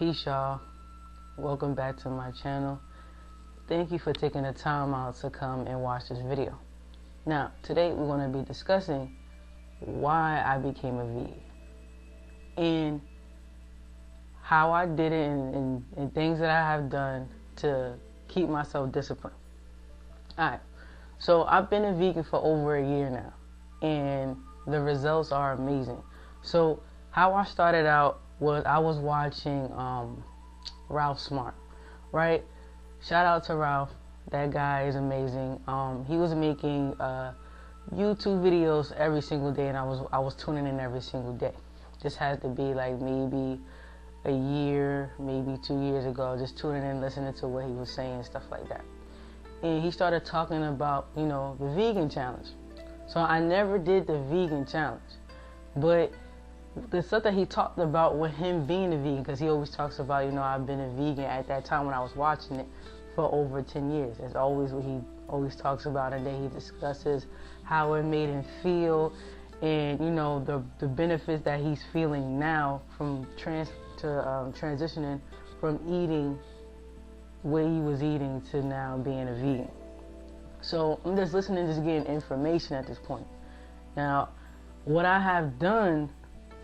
Peace, y'all. Welcome back to my channel. Thank you for taking the time out to come and watch this video. Now, today we're going to be discussing why I became a vegan and how I did it and things that I have done to keep myself disciplined. Alright, so I've been a vegan for over a year now, and the results are amazing. So how I started out was I was watching Ralph Smart, right? Shout out to Ralph. That guy is amazing. He was making YouTube videos every single day, and I was tuning in every single day. This had to be like maybe a year, maybe 2 years ago, just tuning in, listening to what he was saying, stuff like that. And he started talking about, you know, the vegan challenge. So I never did the vegan challenge, but the stuff that he talked about with him being a vegan, because he always talks about, you know, I've been a vegan at that time when I was watching it for over 10 years. That's always what he always talks about, and then he discusses how it made him feel and, you know, the benefits that he's feeling now from transitioning from eating what he was eating to now being a vegan. So I'm just listening, just getting information at this point. Now, what I have done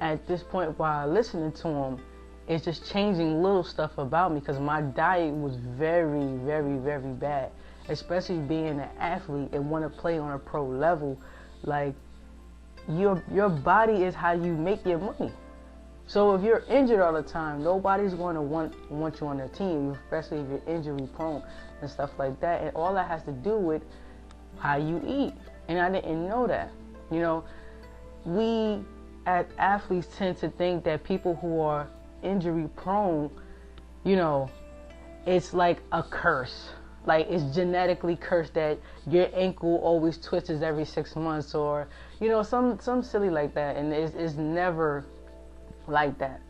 at this point while listening to him is just changing little stuff about me, because my diet was very, very, very bad, especially being an athlete and want to play on a pro level. Like, your body is how you make your money. So if you're injured all the time, nobody's going to want you on their team, especially if you're injury prone and stuff like that. And all that has to do with how you eat. And I didn't know that. You know, we as athletes tend to think that people who are injury prone, you know, it's like a curse. Like, it's genetically cursed that your ankle always twists every 6 months, or, you know, some silly like that. And it's never like that.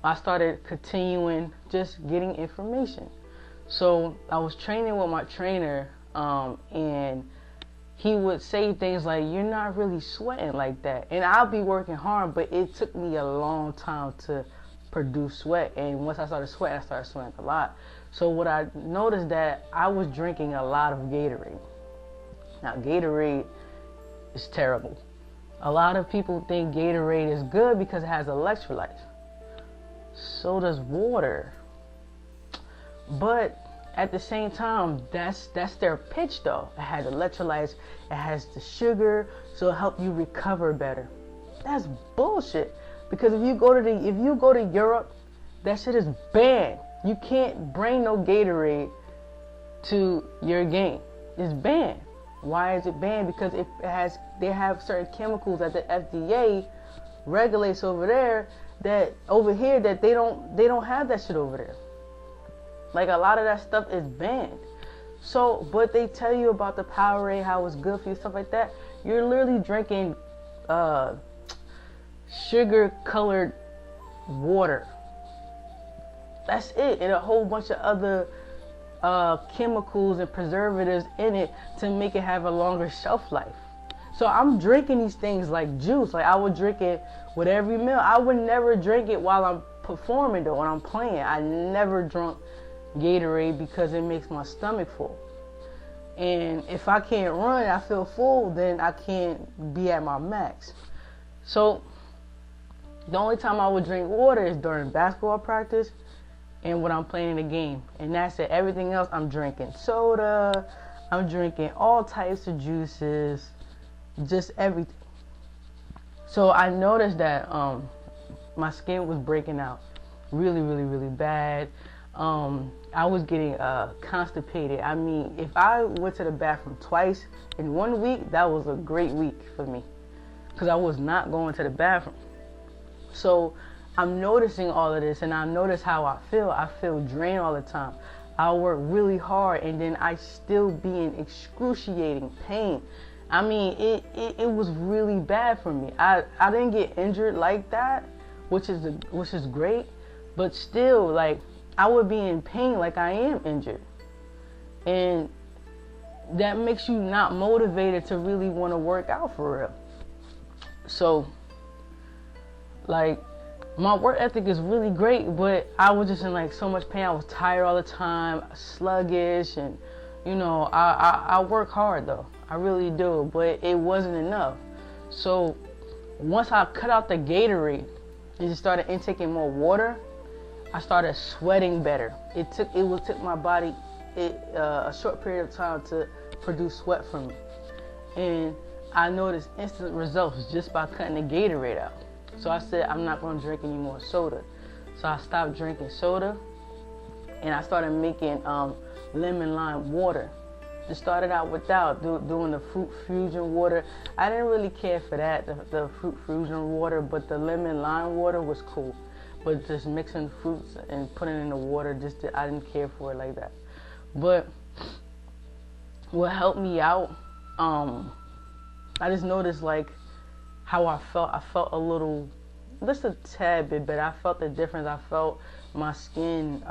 I started continuing just getting information. So I was training with my trainer, and he would say things like, you're not really sweating like that. And I'll be working hard, but it took me a long time to produce sweat. And once I started sweating, I started sweating a lot. So what I noticed that I was drinking a lot of Gatorade. Now, Gatorade is terrible. A lot of people think Gatorade is good because it has electrolytes. So does water. But at the same time, that's their pitch though. It has electrolytes, it has the sugar, so it helps you recover better. That's bullshit. Because if you go to Europe, that shit is banned. You can't bring no Gatorade to your game. It's banned. Why is it banned? Because they have certain chemicals that the FDA regulates over there that over here that they don't have that shit over there. Like, a lot of that stuff is banned. So, but they tell you about the Powerade, how it's good for you, stuff like that. You're literally drinking sugar-colored water. That's it, and a whole bunch of other chemicals and preservatives in it to make it have a longer shelf life. So I'm drinking these things like juice. Like, I would drink it with every meal. I would never drink it while I'm performing though, when I'm playing. I never drunk Gatorade because it makes my stomach full. And if I can't run, I feel full, then I can't be at my max. So the only time I would drink water is during basketball practice and when I'm playing in a game. And that's it. Everything else, I'm drinking soda, I'm drinking all types of juices, just everything. So I noticed that my skin was breaking out really, really, really bad. I was getting constipated. I mean, if I went to the bathroom twice in 1 week, that was a great week for me, because I was not going to the bathroom. So I'm noticing all of this, and I notice how I feel. I feel drained all the time. I work really hard, and then I still be in excruciating pain. I mean, it was really bad for me. I didn't get injured like that, which is great, but still, like, I would be in pain like I am injured. And that makes you not motivated to really want to work out for real. So, like, my work ethic is really great, but I was just in like so much pain. I was tired all the time, sluggish, and you know, I work hard though. I really do, but it wasn't enough. So once I cut out the Gatorade and just started intaking more water, I started sweating better. It took my body a short period of time to produce sweat from me, and I noticed instant results just by cutting the Gatorade out. So I said, I'm not going to drink any more soda. So I stopped drinking soda, and I started making lemon lime water. Just started out without doing the fruit fusion water. I didn't really care for that, the fruit fusion water, but the lemon lime water was cool. But just mixing fruits and putting it in the water, I didn't care for it like that. But what helped me out, I just noticed like how I felt. I felt a little, just a tad bit better. I felt the difference. I felt my skin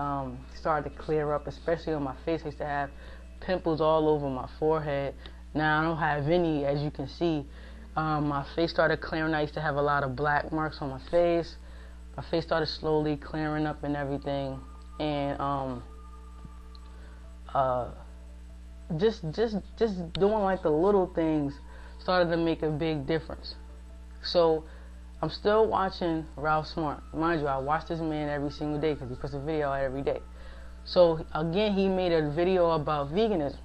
started to clear up, especially on my face. I used to have pimples all over my forehead. Now I don't have any, as you can see. My face started clearing. I used to have a lot of black marks on my face. My face started slowly clearing up and everything. And just doing like the little things started to make a big difference. So I'm still watching Ralph Smart. Mind you, I watch this man every single day because he puts a video out every day. So again, he made a video about veganism.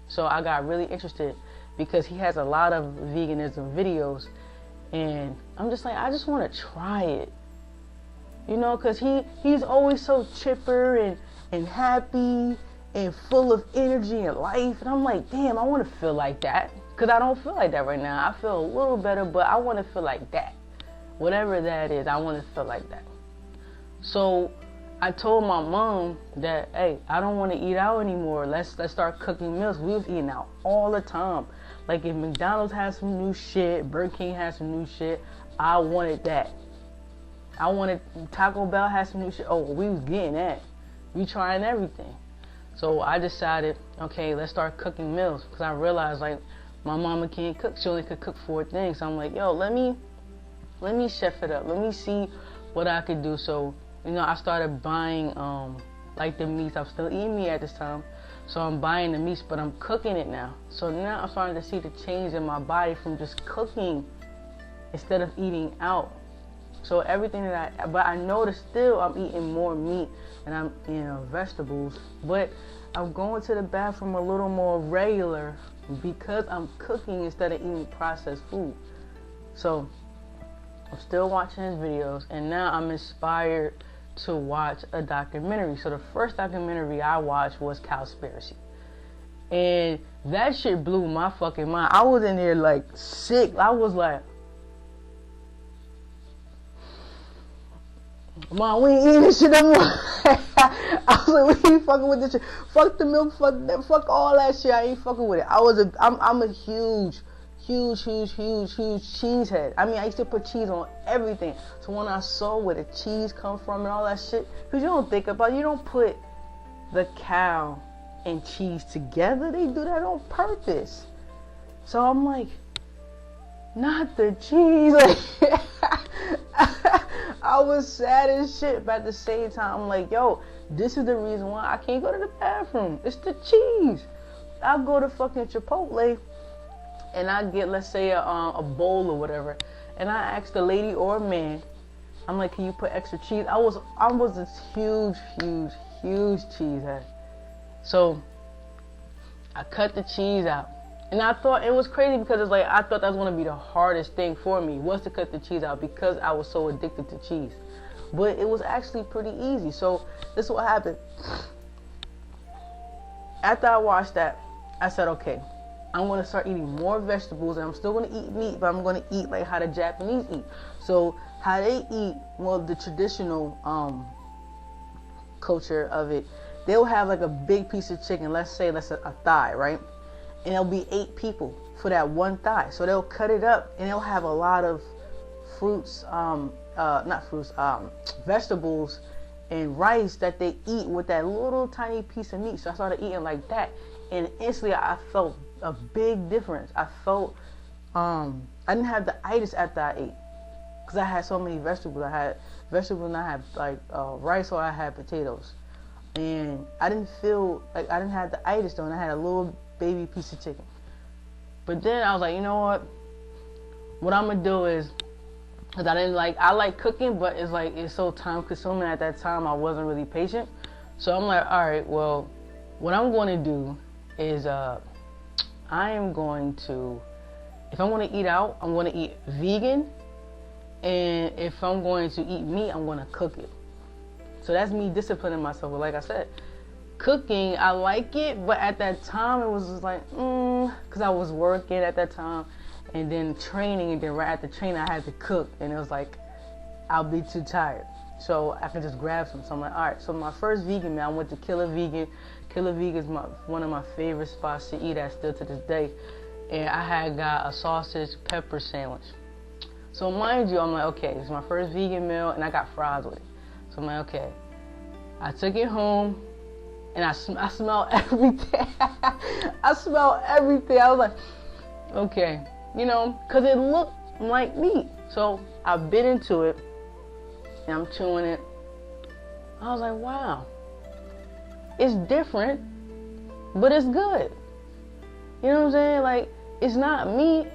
So I got really interested because he has a lot of veganism videos, and I'm just like, I just want to try it. You know, because he's always so chipper and happy and full of energy and life. And I'm like, damn, I want to feel like that. Because I don't feel like that right now. I feel a little better, but I want to feel like that. Whatever that is, I want to feel like that. So I told my mom that, hey, I don't want to eat out anymore. Let's start cooking meals. We was eating out all the time. Like if McDonald's has some new shit, Burger King has some new shit, I wanted that. I wanted Taco Bell has some new shit. Oh, we was getting that. We trying everything. So I decided, okay, let's start cooking meals. Because I realized, like, my mama can't cook. She only could cook 4 things. So I'm like, yo, let me chef it up. Let me see what I could do. So, you know, I started buying, like, the meats. I'm still eating meat at this time. So I'm buying the meats, but I'm cooking it now. So now I'm starting to see the change in my body from just cooking instead of eating out. So everything but I notice still I'm eating more meat and I'm eating vegetables, but I'm going to the bathroom a little more regular because I'm cooking instead of eating processed food. So I'm still watching his videos, and now I'm inspired to watch a documentary. So the first documentary I watched was Cowspiracy, and that shit blew my fucking mind. I was in there like sick. I was like, Mom, we ain't eating this shit no more. I was like, we ain't fucking with this shit. Fuck the milk, fuck all that shit. I ain't fucking with it. I'm a huge cheesehead. I mean, I used to put cheese on everything. So when I saw where the cheese come from and all that shit, because you don't think about it, you don't put the cow and cheese together. They do that on purpose. So I'm like, not the cheese. Like, I was sad as shit, but at the same time, I'm like, yo, this is the reason why I can't go to the bathroom. It's the cheese. I'll go to fucking Chipotle, and I get, let's say, a bowl or whatever, and I ask the lady or man, I'm like, can you put extra cheese? I was this huge cheesehead. So I cut the cheese out. And I thought it was crazy because it's like I thought that was going to be the hardest thing for me was to cut the cheese out because I was so addicted to cheese. But it was actually pretty easy. So this is what happened. After I watched that, I said, okay, I'm going to start eating more vegetables, and I'm still going to eat meat, but I'm going to eat like how the Japanese eat. So how they eat, well, the traditional culture of it, they'll have like a big piece of chicken, let's say that's a thigh, right? And there'll be 8 people for that one thigh. So they'll cut it up, and they'll have a lot of fruits, vegetables and rice that they eat with that little tiny piece of meat. So I started eating like that, and instantly I felt a big difference. I felt, I didn't have the itis after I ate. because I had so many vegetables. I had vegetables and I had like rice, or I had potatoes. And I didn't feel like I didn't have the itis though, and I had a little baby piece of chicken. But then I was like, you know what I'm gonna do is, because I like cooking, but it's so time consuming. At that time I wasn't really patient. So I'm like, all right, well, what I'm going to do is I am going to, if I'm going to eat out, I'm going to eat vegan, and if I'm going to eat meat, I'm going to cook it. So that's me disciplining myself. But like I said, cooking, I like it, but at that time it was just like, because I was working at that time, and then training, and then right after training I had to cook, and it was like, I'll be too tired. So I could just grab some. So I'm like, all right. So my first vegan meal, I went to Killer Vegan. Killer Vegan is one of my favorite spots to eat at still to this day. And I had got a sausage pepper sandwich. So mind you, I'm like, okay, this is my first vegan meal, and I got fries with it. So I'm like, okay. I took it home, and I smelled everything. I smelled everything. I was like, okay, because it looked like meat. So I bit into it, and I'm chewing it. I was like, wow, it's different, but it's good. You know what I'm saying? Like, it's not meat,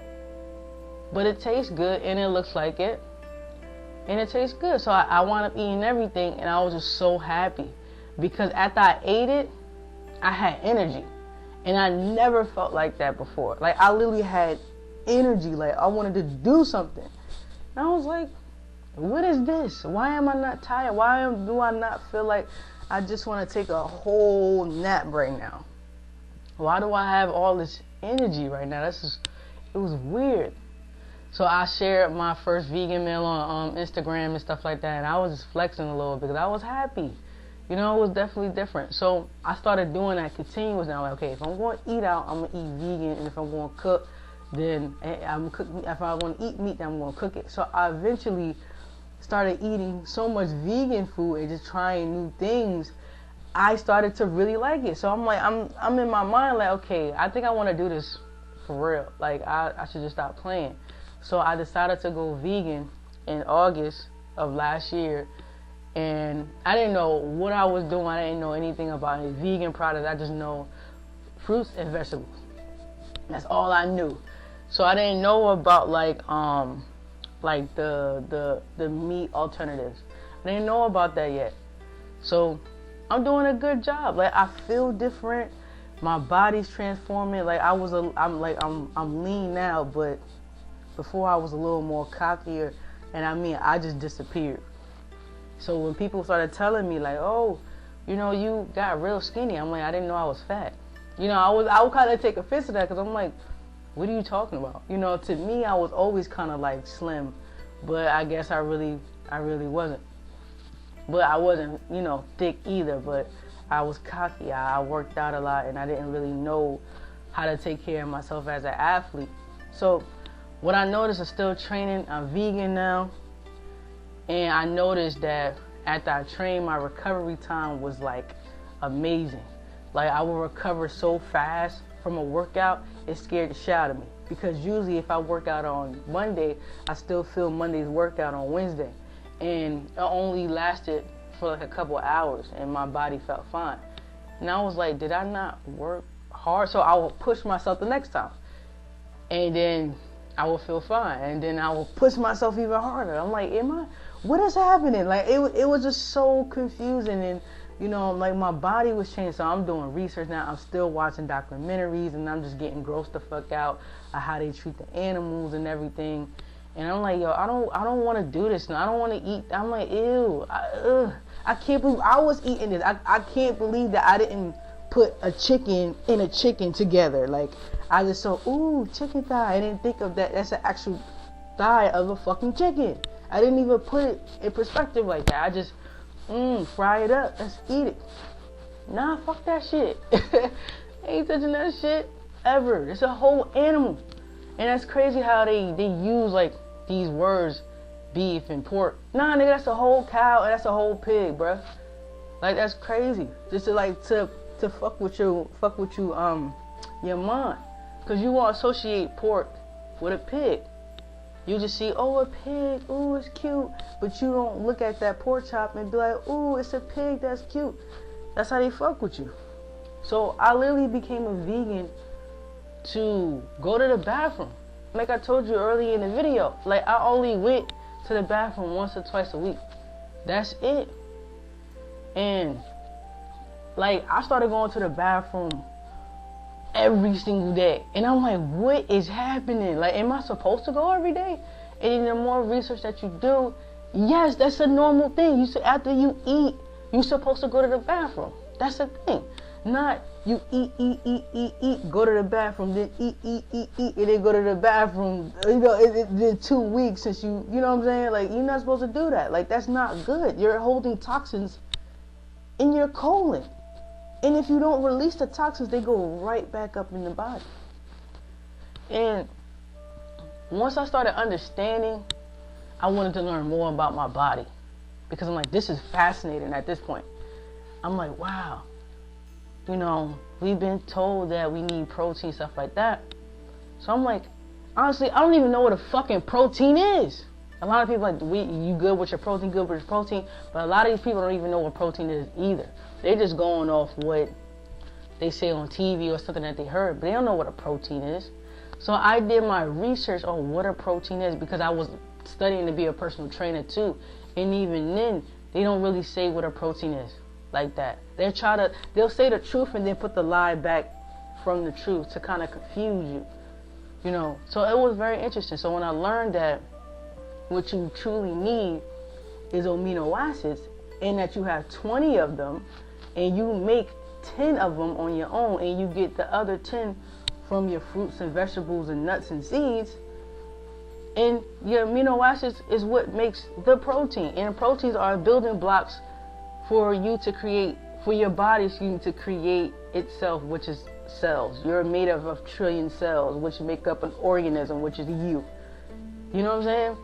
but it tastes good, and it looks like it, and it tastes good. So I wound up eating everything, and I was just so happy, because after I ate it, I had energy, and I never felt like that before. Like, I literally had energy, like I wanted to do something. And I was like, what is this? Why am I not tired? Do I not feel like I just want to take a whole nap right now? Why do I have all this energy right now? It was weird. So I shared my first vegan meal on Instagram and stuff like that, and I was just flexing a little because I was happy. It was definitely different. So I started doing that continuously. I'm like, okay, if I'm going to eat out, I'm going to eat vegan, and if I'm going to cook, then I'm cooking. If I want to eat meat, then I'm going to cook it. So I eventually started eating so much vegan food and just trying new things. I started to really like it. So I'm like, I'm in my mind like, okay, I think I want to do this for real. Like, I should just stop playing. So I decided to go vegan in August of last year, and I didn't know what I was doing. I didn't know anything about any vegan products. I just know fruits and vegetables. That's all I knew. So I didn't know about like the meat alternatives. I didn't know about that yet. So I'm doing a good job. Like, I feel different. My body's transforming. Like, I'm lean now, but before I was a little more cockier, and I just disappeared. So when people started telling me like, oh, you got real skinny, I'm like, I didn't know I was fat. I would kind of take offense to that, because I'm like, what are you talking about? To me, I was always kind of like slim, but I guess I really wasn't. But I wasn't, thick either, but I was cocky. I worked out a lot, and I didn't really know how to take care of myself as an athlete. So what I noticed is still training. I'm vegan now, and I noticed that after I trained, my recovery time was like amazing. Like, I will recover so fast from a workout, it scared the shit out of me. Because usually if I work out on Monday, I still feel Monday's workout on Wednesday. And it only lasted for like a couple hours, and my body felt fine. And I was like, did I not work hard? So I will push myself the next time, and then I will feel fine, and then I will push myself even harder. I'm like, what is happening? Like, it was just so confusing, and like, my body was changing. So I'm doing research now. I'm still watching documentaries, and I'm just getting grossed the fuck out of how they treat the animals and everything. And I'm like, yo, I don't want to do this now. I don't want to eat. I'm like, ew. I can't believe I was eating this. I can't believe that I didn't put a chicken and a chicken together. Like, I just saw, ooh, chicken thigh. I didn't think of that. That's an actual thigh of a fucking chicken. I didn't even put it in perspective like that. I just, fry it up. Let's eat it. Nah, fuck that shit. Ain't touching that shit ever. It's a whole animal. And that's crazy how they use like these words, beef and pork. Nah, nigga, that's a whole cow and that's a whole pig, bruh. Like, that's crazy. Just to fuck with you your mind, cause you won't associate pork with a pig. You just see, oh, a pig, ooh, it's cute. But you don't look at that pork chop and be like, ooh, it's a pig, that's cute. That's how they fuck with you. So I literally became a vegan to go to the bathroom. Like I told you earlier in the video, like I only went to the bathroom once or twice a week. That's it. And like I started going to the bathroom every single day. And I'm like, what is happening? Like, am I supposed to go every day? And the more research that you do, yes, that's a normal thing. You say after you eat, you're supposed to go to the bathroom. That's a thing. Not you eat, go to the bathroom, then eat, and then go to the bathroom. You know, it's been 2 weeks since you know what I'm saying? Like, you're not supposed to do that. Like, that's not good. You're holding toxins in your colon. And if you don't release the toxins, they go right back up in the body. And once I started understanding, I wanted to learn more about my body. Because I'm like, this is fascinating at this point. I'm like, wow. You know, we've been told that we need protein, stuff like that. So I'm like, honestly, I don't even know what a fucking protein is. A lot of people are like, you good with your protein, good with your protein. But a lot of these people don't even know what protein is either. They're just going off what they say on TV or something that they heard. But they don't know what a protein is. So I did my research on what a protein is because I was studying to be a personal trainer too. And even then, they don't really say what a protein is like that. They'll say the truth and then put the lie back from the truth to kind of confuse you. You know, so it was very interesting. So when I learned that what you truly need is amino acids and that you have 20 of them and you make 10 of them on your own and you get the other 10 from your fruits and vegetables and nuts and seeds, and your amino acids is what makes the protein. And proteins are building blocks for you to create, for your body to create itself, which is cells. You're made of a trillion cells, which make up an organism, which is you. You know what I'm saying?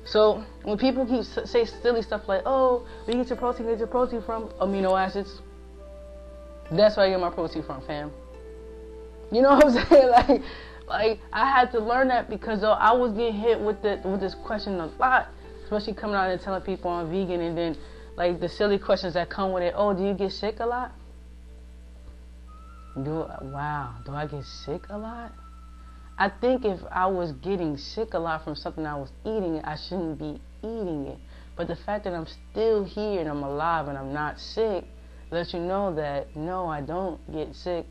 So when people keep say silly stuff like, oh, where you get your protein from? Amino acids. That's where I get my protein from, fam. You know what I'm saying? Like I had to learn that because I was getting hit with this question a lot, especially coming out and telling people I'm vegan, and then like the silly questions that come with it. Oh, do you get sick a lot? Do I get sick a lot? I think if I was getting sick a lot from something I was eating, I shouldn't be eating it. But the fact that I'm still here and I'm alive and I'm not sick lets you know that no, I don't get sick.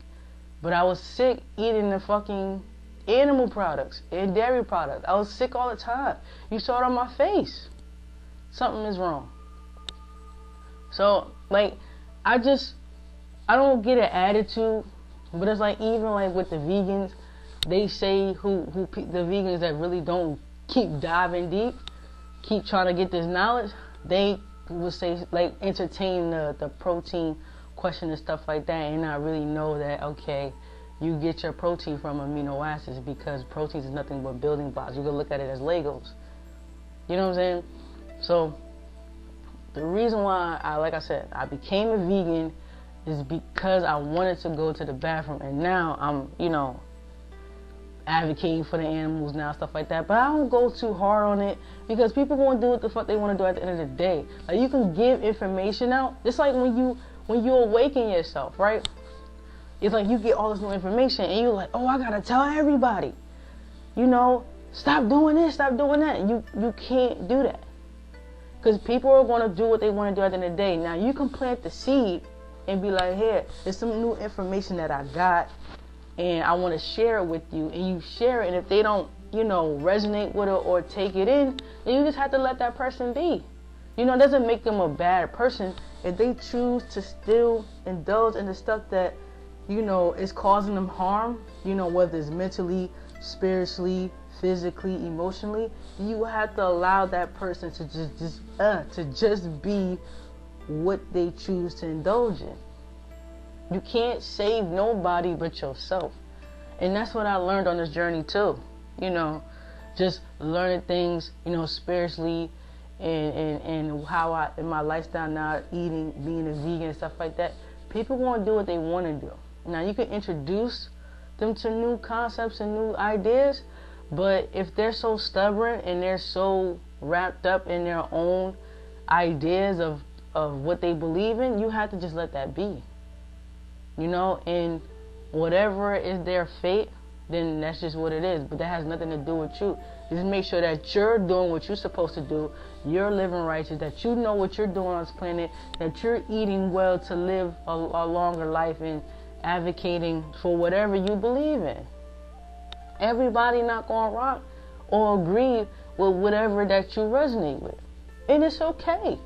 But I was sick eating the fucking animal products and dairy products. I was sick all the time. You saw it on my face. Something is wrong. So, like, I don't get an attitude, but it's like, even like with the vegans, they say the vegans that really don't keep diving deep, keep trying to get this knowledge, they will say, like, entertain the protein question and stuff like that, and not really know that, okay, you get your protein from amino acids, because proteins is nothing but building blocks. You can look at it as Legos. You know what I'm saying? So the reason why I became a vegan is because I wanted to go to the bathroom, and now I'm, advocating for the animals now, stuff like that. But I don't go too hard on it because people gonna do what the fuck they want to do at the end of the day. Like, you can give information out. It's like when you awaken yourself, right? It's like you get all this new information and you're like, oh, I gotta tell everybody. Stop doing this, stop doing that. And you can't do that. Because people are going to do what they want to do at the end of the day. Now, you can plant the seed and be like, here, there's some new information that I got, and I want to share it with you. And you share it, and if they don't, resonate with it or take it in, then you just have to let that person be. It doesn't make them a bad person. If they choose to still indulge in the stuff that, is causing them harm, whether it's mentally, spiritually, physically, emotionally, you have to allow that person to just be what they choose to indulge in. You can't save nobody but yourself. And that's what I learned on this journey too. Just learning things, spiritually, and how in my lifestyle now, eating, being a vegan and stuff like that. People want to do what they want to do. Now, you can introduce them to new concepts and new ideas, But if they're so stubborn and they're so wrapped up in their own ideas of what they believe in, you have to just let that be. You know, and whatever is their fate, then that's just what it is. But that has nothing to do with you. Just make sure that you're doing what you're supposed to do. You're living righteous, that you know what you're doing on this planet, that you're eating well to live a longer life and advocating for whatever you believe in. Everybody not going to rock or agree with whatever that you resonate with. And it's okay.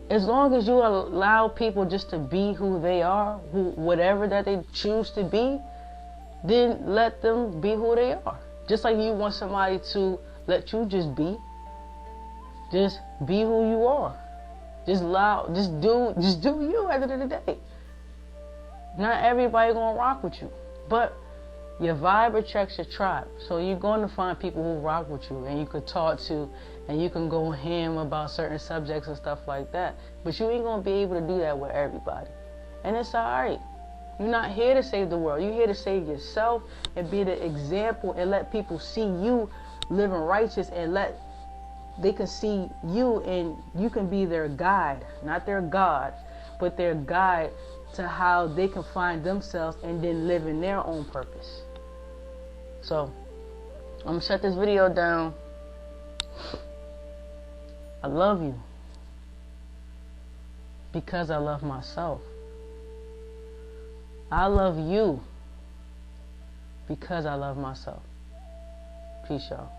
As long as you allow people just to be who they are, whatever that they choose to be, then let them be who they are. Just like you want somebody to let you just be. Just be who you are. Just do you at the end of the day. Not everybody gonna rock with you. But your vibe attracts your tribe. So you're going to find people who rock with you and you could talk to, and you can go ham about certain subjects and stuff like that. But you ain't gonna be able to do that with everybody. And it's alright. You're not here to save the world. You're here to save yourself and be the example and let people see you living righteous, and they can see you and you can be their guide, not their God, but their guide to how they can find themselves and then live in their own purpose. So, I'm going to shut this video down. I love you because I love myself. I love you because I love myself. Peace, y'all.